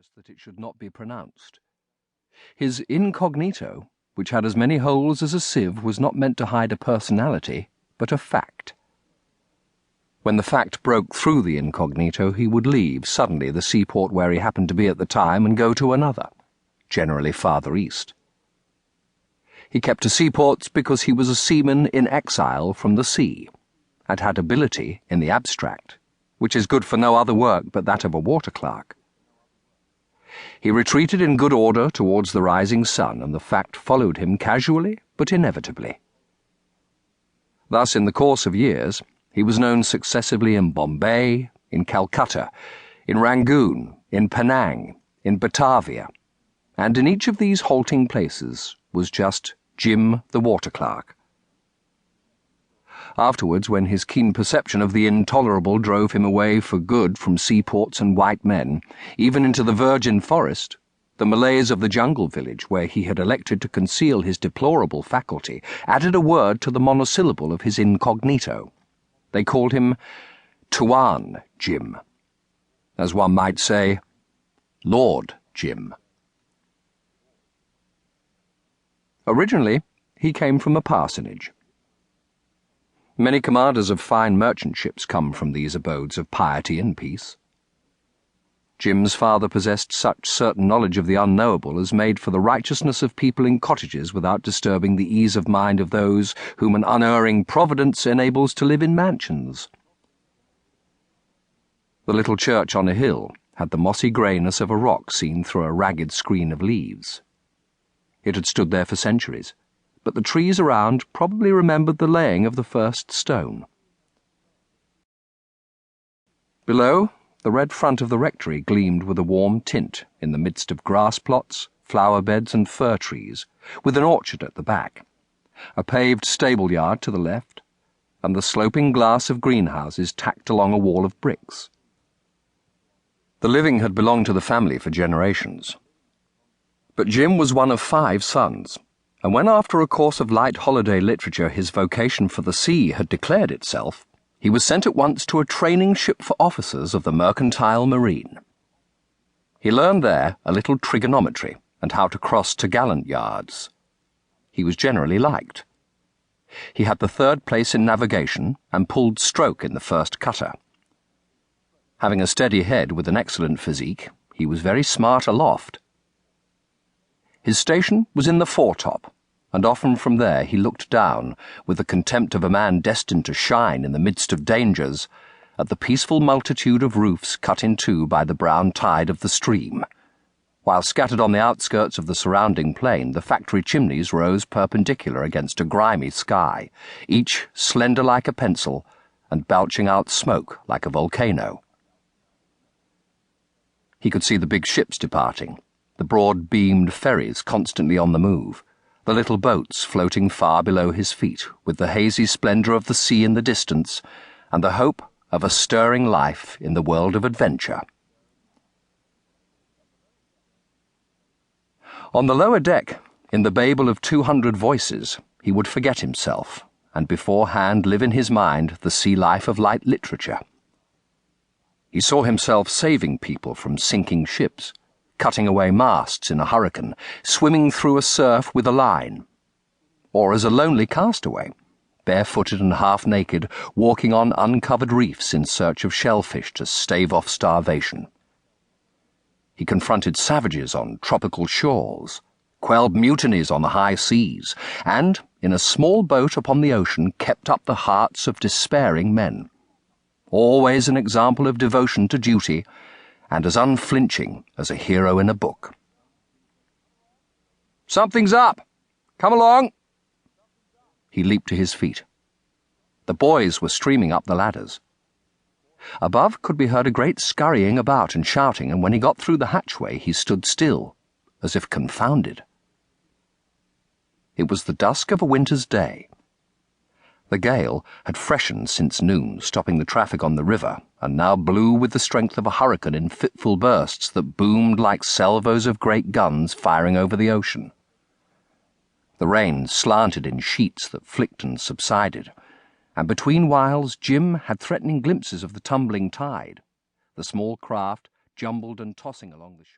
cautious that it should not be pronounced. His incognito, which had as many holes as a sieve, was not meant to hide a personality, but a fact. When the fact broke through the incognito, he would leave suddenly the seaport where he happened to be at the time and go to another, generally farther east. He kept to seaports because he was a seaman in exile from the sea, and had ability in the abstract, which is good for no other work but that of a water clerk. He retreated in good order towards the rising sun, and the fact followed him casually but inevitably. Thus, in the course of years, he was known successively in Bombay, in Calcutta, in Rangoon, in Penang, in Batavia, and in each of these halting places was just Jim the water clerk. Afterwards, when his keen perception of the intolerable drove him away for good from seaports and white men, even into the virgin forest, the Malays of the jungle village where he had elected to conceal his deplorable faculty added a word to the monosyllable of his incognito. They called him Tuan Jim, as one might say, Lord Jim. Originally, he came from a parsonage. Many commanders of fine merchant ships come from these abodes of piety and peace. Jim's father possessed such certain knowledge of the unknowable as made for the righteousness of people in cottages without disturbing the ease of mind of those whom an unerring providence enables to live in mansions. The little church on a hill had the mossy greyness of a rock seen through a ragged screen of leaves. It had stood there for centuries, but the trees around probably remembered the laying of the first stone. Below, the red front of the rectory gleamed with a warm tint in the midst of grass plots, flower beds and fir trees, with an orchard at the back, a paved stable yard to the left, and the sloping glass of greenhouses tacked along a wall of bricks. The living had belonged to the family for generations. But Jim was one of 5 sons, and when after a course of light holiday literature his vocation for the sea had declared itself, he was sent at once to a training ship for officers of the mercantile marine. He learned there a little trigonometry and how to cross topgallant yards. He was generally liked. He had the 3rd place in navigation and pulled stroke in the first cutter. Having a steady head with an excellent physique, he was very smart aloft. His station was in the foretop, and often from there he looked down, with the contempt of a man destined to shine in the midst of dangers, at the peaceful multitude of roofs cut in two by the brown tide of the stream, while scattered on the outskirts of the surrounding plain the factory chimneys rose perpendicular against a grimy sky, each slender like a pencil and belching out smoke like a volcano. He could see the big ships departing, the broad-beamed ferries constantly on the move, the little boats floating far below his feet, with the hazy splendour of the sea in the distance, and the hope of a stirring life in the world of adventure. On the lower deck, in the babel of 200 voices, he would forget himself, and beforehand live in his mind the sea life of light literature. He saw himself saving people from sinking ships, cutting away masts in a hurricane, swimming through a surf with a line, or as a lonely castaway, barefooted and half-naked, walking on uncovered reefs in search of shellfish to stave off starvation. He confronted savages on tropical shores, quelled mutinies on the high seas, and, in a small boat upon the ocean, kept up the hearts of despairing men. Always an example of devotion to duty, and as unflinching as a hero in a book. "Something's up! Come along!" He leaped to his feet. The boys were streaming up the ladders. Above could be heard a great scurrying about and shouting, and when he got through the hatchway he stood still, as if confounded. It was the dusk of a winter's day. The gale had freshened since noon, stopping the traffic on the river, and now blew with the strength of a hurricane in fitful bursts that boomed like salvos of great guns firing over the ocean. The rain slanted in sheets that flicked and subsided, and between whiles Jim had threatening glimpses of the tumbling tide, the small craft jumbled and tossing along the shore.